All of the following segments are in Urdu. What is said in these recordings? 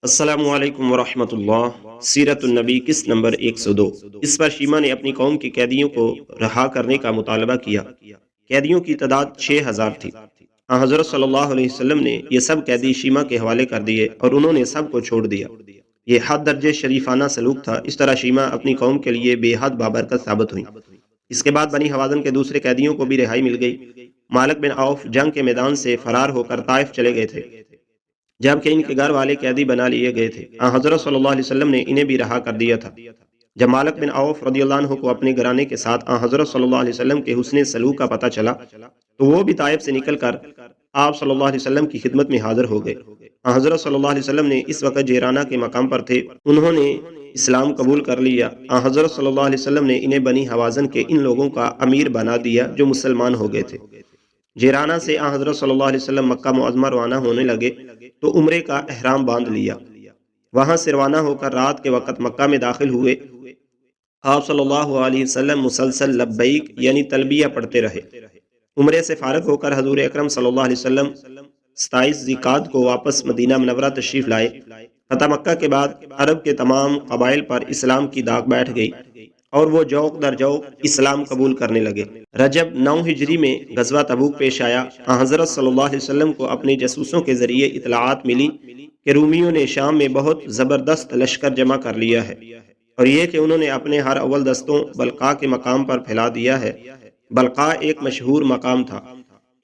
السلام علیکم ورحمۃ اللہ۔ سیرت النبی قسط نمبر 102۔ اس پر شیما نے اپنی قوم کے قیدیوں کو رہا کرنے کا مطالبہ کیا۔ قیدیوں کی تعداد 6000 تھی۔ حضرت صلی اللہ علیہ وسلم نے یہ سب قیدی شیما کے حوالے کر دیے اور انہوں نے سب کو چھوڑ دیا۔ یہ حد درجے شریفانہ سلوک تھا۔ اس طرح شیما اپنی قوم کے لیے بے حد بابرکت ثابت ہوئی۔ اس کے بعد بنی حوازن کے دوسرے قیدیوں کو بھی رہائی مل گئی۔ مالک بن عوف جنگ کے میدان سے فرار ہو کر طائف چلے گئے تھے، جبکہ ان کے گھر والے قیدی بنا لیے گئے تھے۔ حضرت صلی اللہ علیہ وسلم نے انہیں بھی رہا کر دیا تھا۔ جب مالک بن عوف رضی اللہ عنہ کو اپنے گھرانے کے ساتھ حضرت صلی اللہ علیہ وسلم کے حسن سلوک کا پتہ چلا تو وہ بھی طائف سے نکل کر آپ صلی اللہ علیہ وسلم کی خدمت میں حاضر ہو گئے۔ حضرت صلی اللہ علیہ وسلم نے اس وقت جیرانہ کے مقام پر تھے۔ انہوں نے اسلام قبول کر لیا۔ حضرت صلی اللہ علیہ وسلم نے انہیں بنی حوازن کے ان لوگوں کا امیر بنا دیا جو مسلمان ہو گئے تھے۔ جیرانہ سے حضرت صلی اللہ علیہ وسلم مکہ معظمہ روانہ ہونے لگے تو عمرے کا احرام باندھ لیا۔ وہاں سے روانہ ہو کر رات کے وقت مکہ میں داخل ہوئے۔ آپ صلی اللہ علیہ وسلم مسلسل لبیک یعنی تلبیہ پڑھتے رہے۔ عمرے سے فارغ ہو کر حضور اکرم صلی اللہ علیہ وسلم 27 ذی-القعدہ کو واپس مدینہ منورہ تشریف لائے۔ فتح مکہ کے بعد عرب کے تمام قبائل پر اسلام کی داغ بیٹھ گئی اور وہ جوق در جوق اسلام قبول کرنے لگے۔ رجب 9 ہجری میں غزوہ تبوک پیش آیا۔ حضرت صلی اللہ علیہ وسلم کو اپنے جاسوسوں کے ذریعے اطلاعات ملی کہ رومیوں نے شام میں بہت زبردست لشکر جمع کر لیا ہے، اور یہ کہ انہوں نے اپنے ہر اول دستوں بلقاء کے مقام پر پھیلا دیا ہے۔ بلقاء ایک مشہور مقام تھا۔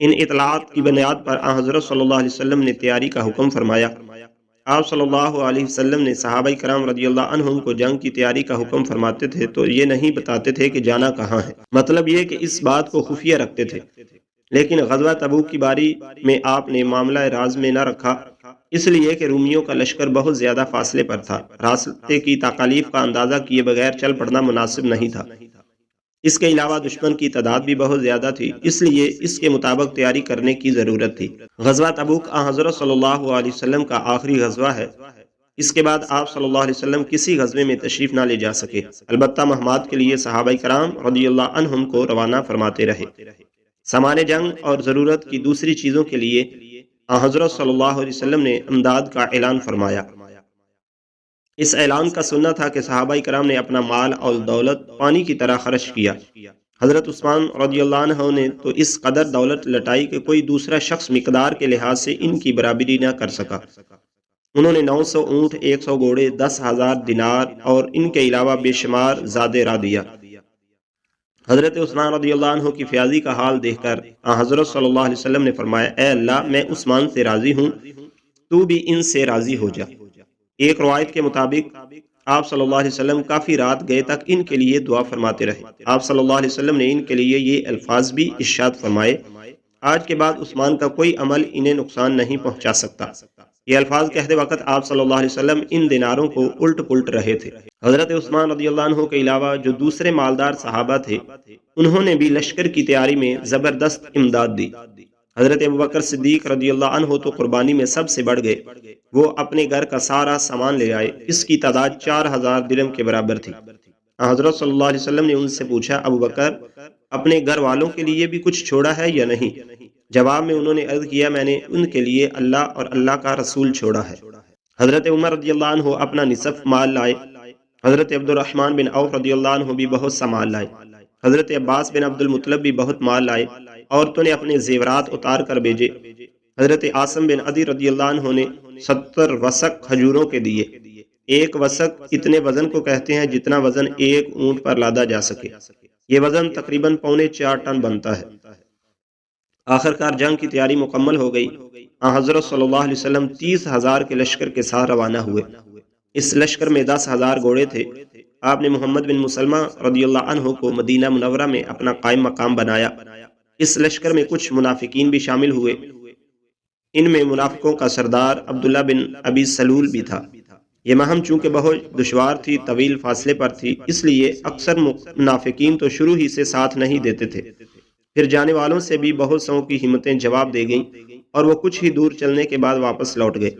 ان اطلاعات کی بنیاد پر حضرت صلی اللہ علیہ وسلم نے تیاری کا حکم فرمایا۔ آپ صلی اللہ علیہ وسلم نے صحابہ کرام رضی اللہ عنہم کو جنگ کی تیاری کا حکم فرماتے تھے تو یہ نہیں بتاتے تھے کہ جانا کہاں ہے، مطلب یہ کہ اس بات کو خفیہ رکھتے تھے۔ لیکن غزوہ تبوک کی باری میں آپ نے معاملہ راز میں نہ رکھا، اس لیے کہ رومیوں کا لشکر بہت زیادہ فاصلے پر تھا۔ راستے کی تکالیف کا اندازہ کیے بغیر چل پڑنا مناسب نہیں تھا۔ اس کے علاوہ دشمن کی تعداد بھی بہت زیادہ تھی، اس لیے اس کے مطابق تیاری کرنے کی ضرورت تھی۔ غزوہ تبوک حضرت صلی اللہ علیہ وسلم کا آخری غزوہ ہے۔ اس کے بعد آپ صلی اللہ علیہ وسلم کسی غزوے میں تشریف نہ لے جا سکے، البتہ مہمات کے لیے صحابہ کرام رضی اللہ عنہم کو روانہ فرماتے رہے۔ سامان جنگ اور ضرورت کی دوسری چیزوں کے لیے حضرت صلی اللہ علیہ وسلم نے امداد کا اعلان فرمایا۔ اس اعلان کا سننا تھا کہ صحابہ کرام نے اپنا مال اور دولت پانی کی طرح خرچ کیا۔ حضرت عثمان رضی اللہ عنہ نے تو اس قدر دولت لٹائی کہ کوئی دوسرا شخص مقدار کے لحاظ سے ان کی برابری نہ کر سکا۔ انہوں نے 900 اونٹ، 100 گھوڑے، 10,000 دینار اور ان کے علاوہ بے شمار زادے را دیا۔ حضرت عثمان رضی اللہ عنہ کی فیاضی کا حال دیکھ کر حضرت صلی اللہ علیہ وسلم نے فرمایا، اے اللہ، میں عثمان سے راضی ہوں، تو بھی ان سے راضی ہو جا۔ ایک روایت کے مطابق آپ صلی اللہ علیہ وسلم کافی رات گئے تک ان کے لیے دعا فرماتے رہے۔ آپ صلی اللہ علیہ وسلم نے ان کے لیے یہ الفاظ بھی ارشاد فرمائے، آج کے بعد عثمان کا کوئی عمل انہیں نقصان نہیں پہنچا سکتا۔ یہ الفاظ کہتے وقت آپ صلی اللہ علیہ وسلم ان دیناروں کو الٹ پلٹ رہے تھے۔ حضرت عثمان رضی اللہ عنہ کے علاوہ جو دوسرے مالدار صحابہ تھے انہوں نے بھی لشکر کی تیاری میں زبردست امداد دی۔ حضرت ابوبکر صدیق رضی اللہ عنہ تو قربانی میں سب سے بڑھ گئے۔ وہ اپنے گھر کا سارا سامان لے آئے، اس کی تعداد 4000 درہم کے برابر تھی۔ حضرت صلی اللہ علیہ وسلم نے ان سے پوچھا، ابوبکر، اپنے گھر والوں کے لیے بھی کچھ چھوڑا ہے یا نہیں؟ جواب میں انہوں نے عرض کیا، میں نے ان کے لیے اللہ اور اللہ کا رسول چھوڑا ہے۔ حضرت عمر رضی اللہ عنہ اپنا نصف مال لائے۔ حضرت عبد الرحمن بن عوف رضی اللہ عنہ بھی بہت سا مال لائے۔ حضرت عباس بن عبد المطلب بھی بہت مال لائے۔ عورتوں نے اپنے زیورات اتار کر بھیجے۔ حضرت عاصم بن عدی رضی اللہ عنہ نے 70 وسق کھجوروں کے دیے۔ ایک وسق اتنے وزن کو کہتے ہیں جتنا وزن ایک اونٹ پر لادا جا سکے۔ یہ وزن تقریباً 4.25 ٹن بنتا ہے۔ آخر کار جنگ کی تیاری مکمل ہو گئی۔ حضرت صلی اللہ علیہ وسلم 30,000 کے لشکر کے ساتھ روانہ ہوئے۔ اس لشکر میں 10,000 گھوڑے تھے۔ آپ نے محمد بن مسلمہ رضی اللہ عنہ کو مدینہ منورہ میں اپنا قائم مقام بنایا۔ اس لشکر میں کچھ منافقین بھی شامل ہوئے۔ ان میں منافقوں کا سردار عبداللہ بن ابی سلول بھی تھا۔ یہ مہم چونکہ بہت دشوار تھی، طویل فاصلے پر تھی، اس لیے اکثر منافقین تو شروع ہی سے ساتھ نہیں دیتے تھے۔ پھر جانے والوں سے بھی بہت سو کی ہمتیں جواب دے گئیں اور وہ کچھ ہی دور چلنے کے بعد واپس لوٹ گئے۔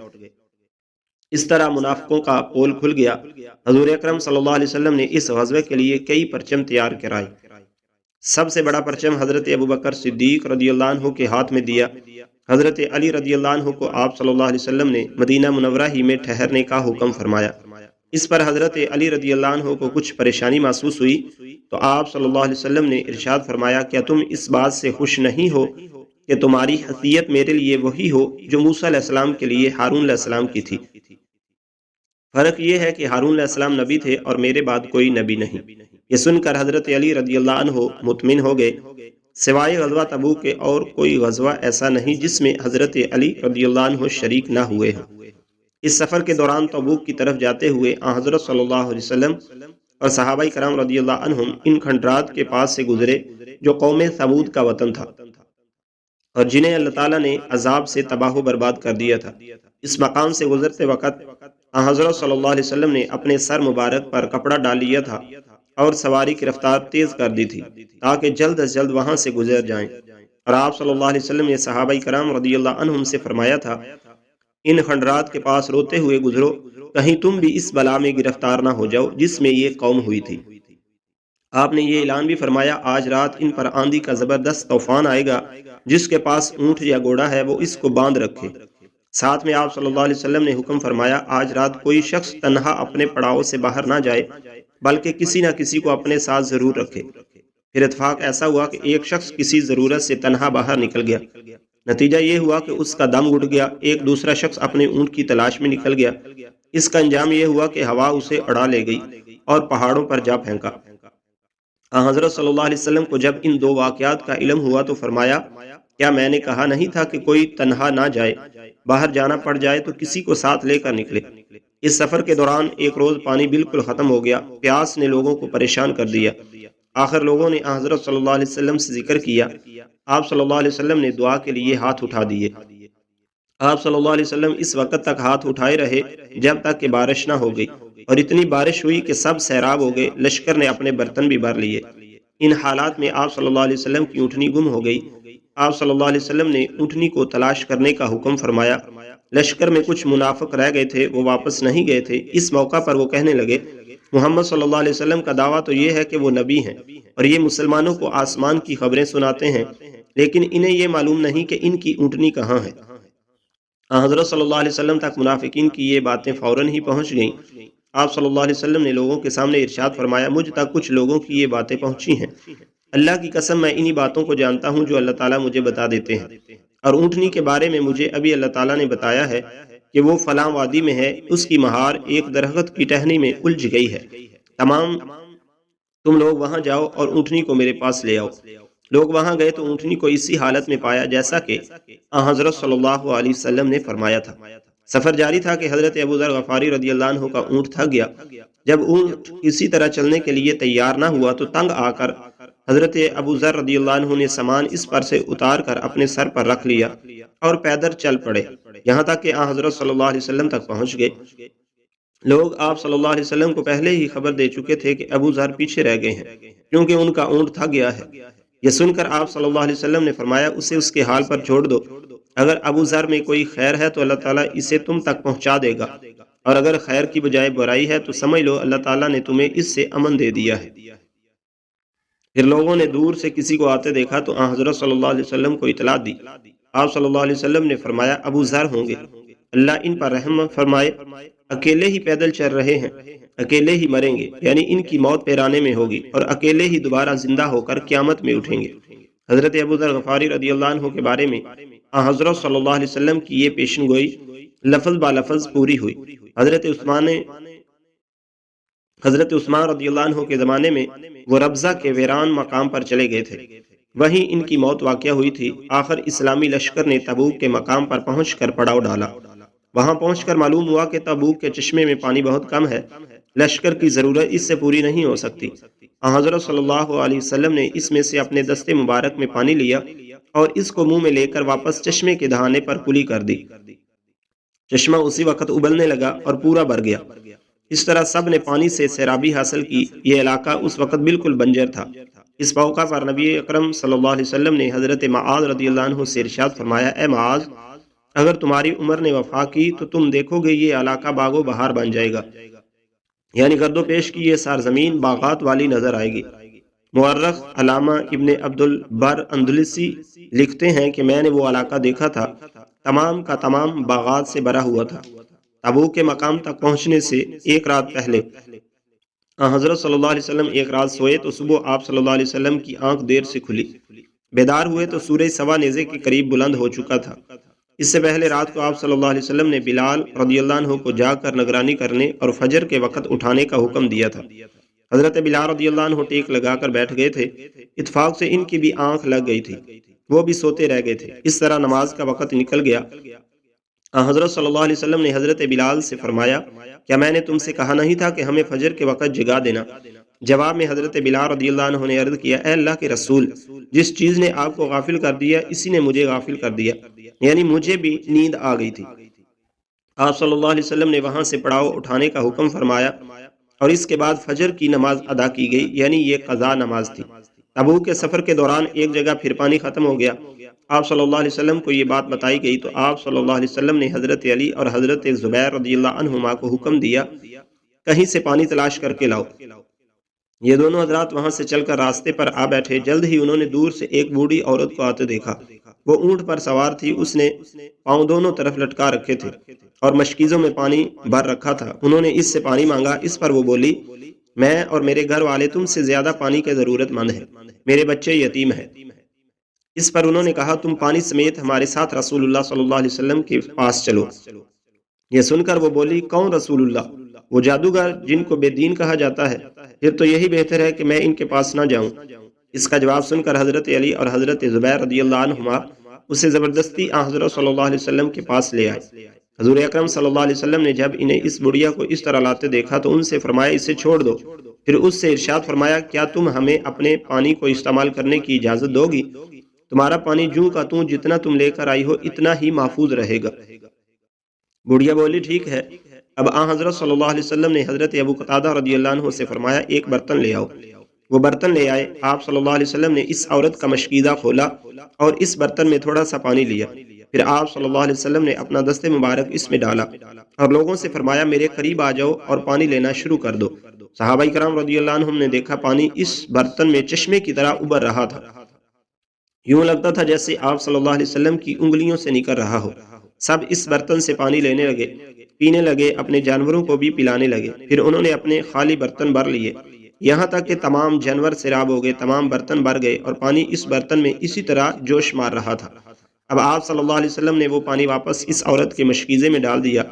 اس طرح منافقوں کا پول کھل گیا۔ حضور اکرم صلی اللہ علیہ وسلم نے اس غزوے کے لیے کئی پرچم تیار کرائے۔ سب سے بڑا پرچم حضرت ابوبکر صدیق رضی اللہ عنہ کے ہاتھ میں دیا۔ حضرت علی رضی اللہ عنہ کو آپ صلی اللہ علیہ وسلم نے مدینہ منورہ ہی میں ٹھہرنے کا حکم فرمایا۔ اس پر حضرت علی رضی اللہ عنہ کو کچھ پریشانی محسوس ہوئی تو آپ صلی اللہ علیہ وسلم نے ارشاد فرمایا، کیا تم اس بات سے خوش نہیں ہو کہ تمہاری حیثیت میرے لیے وہی ہو جو موسیٰ علیہ السلام کے لیے ہارون علیہ السلام کی تھی؟ فرق یہ ہے کہ ہارون علیہ السلام نبی تھے اور میرے بعد کوئی نبی نہیں۔ یہ سن کر حضرت علی رضی اللہ عنہ مطمئن ہو گئے۔ سوائے غزوہ تبوک کے اور کوئی غزوہ ایسا نہیں جس میں حضرت علی رضی اللہ عنہ شریک نہ ہوئے ہوں۔ اس سفر کے دوران تبوک کی طرف جاتے ہوئے حضرت صلی اللہ علیہ وسلم اور صحابہ کرام رضی اللہ عنہم ان کھنڈرات کے پاس سے گزرے جو قوم ثمود کا وطن تھا اور جنہیں اللہ تعالیٰ نے عذاب سے تباہ و برباد کر دیا تھا۔ اس مقام سے گزرتے وقت حضرت صلی اللہ علیہ وسلم نے اپنے سر مبارک پر کپڑا ڈال لیا تھا اور سواری کی رفتار تیز کر دی تھی تاکہ جلد از جلد وہاں سے گزر جائیں، اور آپ صلی اللہ علیہ وسلم نے صحابہ کرام رضی اللہ عنہم سے فرمایا تھا، ان خنڈرات کے پاس روتے ہوئے گزرو، کہیں تم بھی اس بلا میں گرفتار نہ ہو جاؤ جس میں یہ قوم ہوئی تھی۔ آپ نے یہ اعلان بھی فرمایا، آج رات ان پر آندھی کا زبردست طوفان آئے گا، جس کے پاس اونٹ یا گھوڑا ہے وہ اس کو باندھ رکھے۔ ساتھ میں آپ صلی اللہ علیہ وسلم نے حکم فرمایا، آج رات کوئی شخص تنہا اپنے پڑاؤ سے باہر نہ جائے بلکہ کسی نہ کسی کو اپنے ساتھ ضرور رکھے۔ پھر اتفاق ایسا ہوا کہ ایک شخص کسی ضرورت سے تنہا باہر نکل گیا۔ نتیجہ یہ ہوا کہ اس کا دم گھٹ گیا۔ ایک دوسرا شخص اپنے اونٹ کی تلاش میں نکل گیا۔ اس کا انجام یہ ہوا کہ ہوا اسے اڑا لے گئی اور پہاڑوں پر جا پھینکا۔ حضرت صلی اللہ علیہ وسلم کو جب ان دو واقعات کا علم ہوا تو فرمایا، کیا میں نے کہا نہیں تھا کہ کوئی تنہا نہ جائے، باہر جانا پڑ جائے تو کسی کو ساتھ لے کر نکلے۔ اس سفر کے دوران ایک روز پانی بالکل ختم ہو گیا۔ پیاس نے لوگوں کو پریشان کر دیا۔ آخر لوگوں نے حضرت صلی اللہ علیہ وسلم سے ذکر کیا۔ آپ صلی اللہ علیہ وسلم نے دعا کے لیے ہاتھ اٹھا دیے۔ آپ صلی اللہ علیہ وسلم اس وقت تک ہاتھ اٹھائے رہے جب تک کہ بارش نہ ہو گئی، اور اتنی بارش ہوئی کہ سب سیراب ہو گئے۔ لشکر نے اپنے برتن بھی بھر لیے۔ ان حالات میں آپ صلی اللہ علیہ وسلم کی اونٹنی گم ہو گئی۔ آپ صلی اللہ علیہ وسلم نے اونٹنی کو تلاش کرنے کا حکم فرمایا۔ لشکر میں کچھ منافق رہ گئے تھے، وہ واپس نہیں گئے تھے۔ اس موقع پر وہ کہنے لگے، محمد صلی اللہ علیہ وسلم کا دعویٰ تو یہ ہے کہ وہ نبی ہیں اور یہ مسلمانوں کو آسمان کی خبریں سناتے ہیں، لیکن انہیں یہ معلوم نہیں کہ ان کی اونٹنی کہاں ہے۔ حضرت صلی اللہ علیہ وسلم تک منافقین کی یہ باتیں فوراً ہی پہنچ گئیں۔ آپ صلی اللہ علیہ وسلم نے لوگوں کے سامنے ارشاد فرمایا، مجھ تک کچھ لوگوں کی یہ باتیں پہنچی ہیں۔ اللہ کی قسم میں انہی باتوں کو جانتا ہوں جو اللہ تعالیٰ مجھے بتا دیتے ہیں، اور اونٹنی کے بارے میں مجھے ابھی اللہ تعالیٰ نے بتایا ہے کہ وہ فلاں وادی میں ہے، اس کی مہار ایک درخت کی ٹہنی میں الجھ گئی ہے، تم لوگ وہاں جاؤ اور اونٹنی کو میرے پاس لے آؤ۔ لوگ وہاں گئے تو اونٹنی کو اسی حالت میں پایا جیسا کہ حضرت صلی اللہ علیہ وسلم نے فرمایا تھا۔ سفر جاری تھا کہ حضرت ابو ذر غفاری رضی اللہ عنہ کا اونٹ تھک گیا۔ جب اونٹ کسی طرح چلنے کے لیے تیار نہ ہوا تو تنگ آ کر حضرت ابو ذر رضی اللہ عنہ نے سامان اس پر سے اتار کر اپنے سر پر رکھ لیا اور پیدل چل پڑے، یہاں تک کہ حضرت صلی اللہ علیہ وسلم تک پہنچ گئے۔ لوگ آپ صلی اللہ علیہ وسلم کو پہلے ہی خبر دے چکے تھے کہ ابو ذر پیچھے رہ گئے ہیں کیونکہ ان کا اونٹ تھک گیا ہے۔ یہ سن کر آپ صلی اللہ علیہ وسلم نے فرمایا، اسے اس کے حال پر چھوڑ دو، اگر ابو ذر میں کوئی خیر ہے تو اللہ تعالیٰ اسے تم تک پہنچا دے گا، اور اگر خیر کی بجائے برائی ہے تو سمجھ لو اللہ تعالیٰ نے تمہیں اس سے امن دے دیا ہے۔ پھر لوگوں نے دور سے کسی کو آتے دیکھا تو حضرت صلی اللہ علیہ وسلم کو اطلاع دی۔ آپ صلی اللہ علیہ وسلم نے فرمایا، ابو ذر ہوں گے، اللہ ان پر رحم فرمائے، اکیلے ہی پیدل چل رہے ہیں، اکیلے ہی مریں گے، یعنی ان کی موت پیرانے میں ہوگی، اور اکیلے ہی دوبارہ زندہ ہو کر قیامت میں اٹھیں گے۔ حضرت ابو ذر غفاری رضی اللہ عنہ کے بارے میں حضرت صلی اللہ علیہ وسلم کی یہ پیشن گوئی لفظ با لفظ پوری ہوئی۔ حضرت عثمان رضی اللہ عنہ کے زمانے میں وہ ربضہ کے ویران مقام پر چلے گئے تھے، وہیں ان کی موت واقع ہوئی تھی۔ آخر اسلامی لشکر نے تبوک کے مقام پر پہنچ کر پڑاؤ ڈالا۔ وہاں پہنچ کر معلوم ہوا کہ تبوک کے چشمے میں پانی بہت کم ہے، لشکر کی ضرورت اس سے پوری نہیں ہو سکتی۔ حضرت صلی اللہ علیہ وسلم نے اس میں سے اپنے دستے مبارک میں پانی لیا اور اس کو منہ میں لے کر واپس چشمے کے دہانے پر کلی کر دی۔ چشمہ اسی وقت ابلنے لگا اور پورا بھر گیا۔ اس طرح سب نے پانی سے سیرابی حاصل کی۔ یہ علاقہ اس وقت بالکل بنجر تھا۔ اس موقع پر نبی اکرم صلی اللہ علیہ وسلم نے حضرت معاذ رضی اللہ عنہ سے ارشاد فرمایا، اے معاذ، اگر تمہاری عمر نے وفا کی تو تم دیکھو گے یہ علاقہ باغ و بہار بن جائے گا، یعنی گرد و پیش کی یہ سرزمین باغات والی نظر آئے گی۔ مورخ علامہ ابن عبد البر اندلسی لکھتے ہیں کہ میں نے وہ علاقہ دیکھا تھا، تمام کا تمام باغات سے بھرا ہوا تھا۔ تبوک کے مقام تک پہنچنے سے ایک رات پہلے حضرت صلی اللہ علیہ وسلم ایک رات سوئے تو صبح آپ صلی اللہ علیہ وسلم کی آنکھ دیر سے کھلی۔ بیدار ہوئے تو سورج سوا نیزے کے قریب بلند ہو چکا تھا۔ اس سے پہلے رات کو آپ صلی اللہ علیہ وسلم نے بلال رضی اللہ عنہ کو جاگ کر نگرانی کرنے اور فجر کے وقت اٹھانے کا حکم دیا تھا۔ حضرت بلال رضی اللہ عنہ ٹیک لگا کر بیٹھ گئے تھے، اتفاق سے ان کی بھی آنکھ لگ گئی تھی، وہ بھی سوتے رہ گئے تھے۔ اس طرح نماز کا وقت نکل گیا۔ حضرت صلی اللہ علیہ وسلم نے حضرت بلال سے فرمایا، کیا میں نے تم سے کہا نہیں تھا کہ ہمیں فجر کے وقت جگا دینا؟ جواب میں حضرت بلال رضی اللہ عنہ نے عرض کیا، اے اللہ کے رسول، جس چیز نے آپ کو غافل کر دیا اسی نے مجھے غافل کر دیا، یعنی مجھے بھی نیند آ گئی تھی۔ آپ صلی اللہ علیہ وسلم نے وہاں سے پڑاؤ اٹھانے کا حکم فرمایا اور اس کے بعد فجر کی نماز ادا کی گئی، یعنی یہ قضا نماز تھی۔ تبوک کے سفر کے دوران ایک جگہ پھر پانی ختم ہو گیا۔ آپ صلی اللہ علیہ وسلم کو یہ بات بتائی گئی تو آپ صلی اللہ علیہ وسلم نے حضرت علی اور حضرت زبیر رضی اللہ عنہما کو حکم دیا، کہیں سے پانی تلاش کر کے لاؤ۔ یہ دونوں حضرات وہاں سے چل کر راستے پر آ بیٹھے۔ جلد ہی انہوں نے دور سے ایک بوڑھی عورت کو آتے دیکھا۔ وہ اونٹ پر سوار تھی، اس نے پاؤں دونوں طرف لٹکا رکھے تھے اور مشکیزوں میں پانی بھر رکھا تھا۔ انہوں نے اس سے پانی مانگا، اس پر وہ بولی، میں اور میرے گھر والے تم سے زیادہ پانی کے ضرورت مند ہیں، میرے بچے یتیم ہیں۔ اس پر انہوں نے کہا، تم پانی سمیت ہمارے ساتھ رسول اللہ صلی اللہ علیہ وسلم کے پاس چلو۔ یہ سن کر وہ بولی، کون رسول اللہ؟ وہ جادوگر جن کو بے دین کہا جاتا ہے، پھر تو یہی بہتر ہے کہ میں ان کے پاس نہ جاؤں۔ اس کا جواب سن کر حضرت علی اور حضرت زبیر رضی اللہ عنہما اسے زبردستی حضرت صلی اللہ علیہ وسلم کے پاس لے آئے۔ حضور اکرم صلی اللہ علیہ وسلم نے جب انہیں اس بڑھیا کو اس طرح لاتے دیکھا تو ان سے فرمایا، اسے چھوڑ دو۔ پھر اس سے ارشاد فرمایا، کیا تم ہمیں اپنے پانی کو استعمال کرنے کی اجازت دو گی؟ تمہارا پانی جوں کا توں جتنا تم لے کر آئی ہو اتنا ہی محفوظ رہے گا۔ بڑھیا بولی، ٹھیک ہے۔ اب حضرت صلی اللہ علیہ وسلم نے حضرت ابو قتادہ رضی اللہ عنہ سے فرمایا، ایک برتن لے آؤ۔ وہ برتن لے آئے۔ آپ صلی اللہ علیہ وسلم نے اس عورت کا مشکیزہ کھولا اور اس برتن میں تھوڑا سا پانی لیا۔ پھر آپ صلی اللہ علیہ وسلم نے اپنا دست مبارک اس میں ڈالا اور لوگوں سے فرمایا، میرے قریب آ جاؤ اور پانی لینا شروع کر دو۔ صحابہ کرام رضی اللہ عنہم نے دیکھا پانی اس برتن میں چشمے کی طرح ابھر رہا تھا، یوں لگتا تھا جیسے آپ صلی اللہ علیہ وسلم کی انگلیوں سے نکل رہا ہو۔ سب اس برتن سے پانی لینے لگے، پینے لگے، اپنے جانوروں کو بھی پلانے لگے۔ پھر انہوں نے اپنے خالی برتن بھر لیے، یہاں تک کہ تمام جانور سیراب ہو گئے، تمام برتن بھر گئے اور پانی اس برتن میں اسی طرح جوش مار رہا تھا۔ اب آپ صلی اللہ علیہ وسلم نے وہ پانی واپس اس عورت کے مشکیزے میں ڈال دیا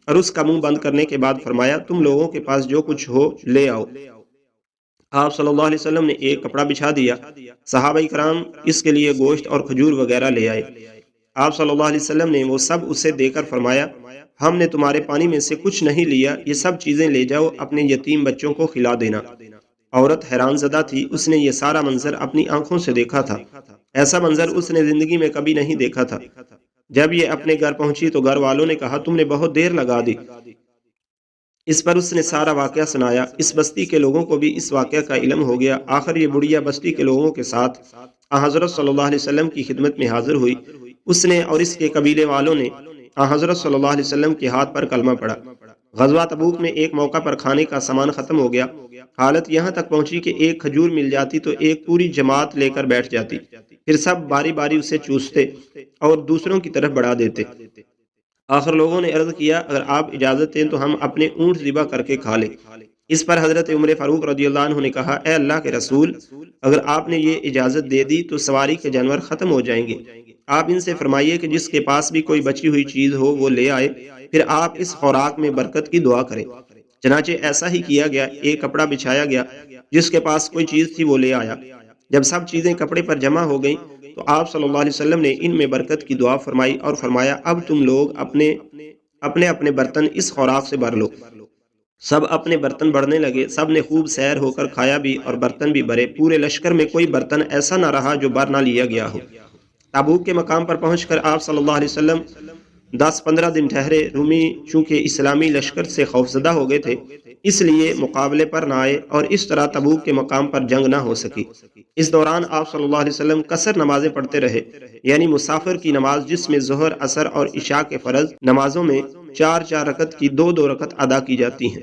اور اس کا منہ بند کرنے کے بعد فرمایا، تم لوگوں کے پاس جو کچھ ہو لے آؤ۔ آپ صلی اللہ علیہ وسلم نے ایک کپڑا بچھا دیا۔ صحابہ کرام اس کے لیے گوشت اور کھجور وغیرہ لے آئے۔ آپ صلی اللہ علیہ وسلم نے وہ سب اسے دے کر فرمایا، ہم نے تمہارے پانی میں سے کچھ نہیں لیا، یہ سب چیزیں لے جاؤ، اپنے یتیم بچوں کو کھلا دینا۔ عورت حیران زدہ تھی، اس نے یہ سارا منظر اپنی آنکھوں سے دیکھا تھا۔ ایسا منظر اس نے زندگی میں کبھی نہیں دیکھا تھا۔ جب یہ اپنے گھر پہنچی تو گھر والوں نے کہا، تم نے بہت دیر لگا دی۔ اس پر اس نے سارا واقعہ سنایا۔ اس بستی کے لوگوں کو بھی اس واقعہ کا علم ہو گیا۔ آخر یہ بڑھیا بستی کے لوگوں کے ساتھ حضرت صلی اللہ علیہ وسلم کی خدمت میں حاضر ہوئی۔ اس نے اور اس کے قبیلے والوں نے حضرت صلی اللہ علیہ وسلم کے ہاتھ پر کلمہ پڑھا۔ غزوہ تبوک میں ایک موقع پر کھانے کا سامان ختم ہو گیا۔ حالت یہاں تک پہنچی کہ ایک کھجور مل جاتی تو ایک پوری جماعت لے کر بیٹھ جاتی، پھر سب باری باری اسے چوستے اور دوسروں کی طرف بڑھا دیتے۔ آخر لوگوں نے عرض کیا، اگر آپ اجازت دیں تو ہم اپنے اونٹ ذبح کر کے کھا لیں۔ اس پر حضرت عمر فاروق رضی اللہ عنہ نے کہا، اے اللہ کے رسول، اگر آپ نے یہ اجازت دے دی تو سواری کے جانور ختم ہو جائیں گے۔ آپ ان سے فرمائیے کہ جس کے پاس بھی کوئی بچی ہوئی چیز ہو وہ لے آئے، پھر آپ اس خوراک میں برکت کی دعا کریں۔ چنانچہ ایسا ہی کیا گیا۔ ایک کپڑا بچھایا گیا، جس کے پاس کوئی چیز تھی وہ لے آیا۔ جب سب چیزیں کپڑے پر جمع ہو گئیں تو آپ صلی اللہ علیہ وسلم نے ان میں برکت کی دعا فرمائی اور فرمایا، اب تم لوگ اپنے برتن اس خوراک سے بھر لو۔ سب اپنے برتن بھرنے لگے، سب نے خوب سیر ہو کر کھایا بھی اور برتن بھی بھرے۔ پورے لشکر میں کوئی برتن ایسا نہ رہا جو بھر نہ لیا گیا ہو۔ تبوک کے مقام پر پہنچ کر آپ صلی اللہ علیہ وسلم 10-15 دن ٹھہرے۔ رومی چونکہ اسلامی لشکر سے خوفزدہ ہو گئے تھے، اس لیے مقابلے پر نہ آئے اور اس طرح تبوک کے مقام پر جنگ نہ ہو سکی۔ اس دوران آپ صلی اللہ علیہ وسلم قصر نمازیں پڑھتے رہے، یعنی مسافر کی نماز جس میں ظہر، عصر اور عشاء کے فرض نمازوں میں 4 رکعت کی 2 رکعت ادا کی جاتی ہیں۔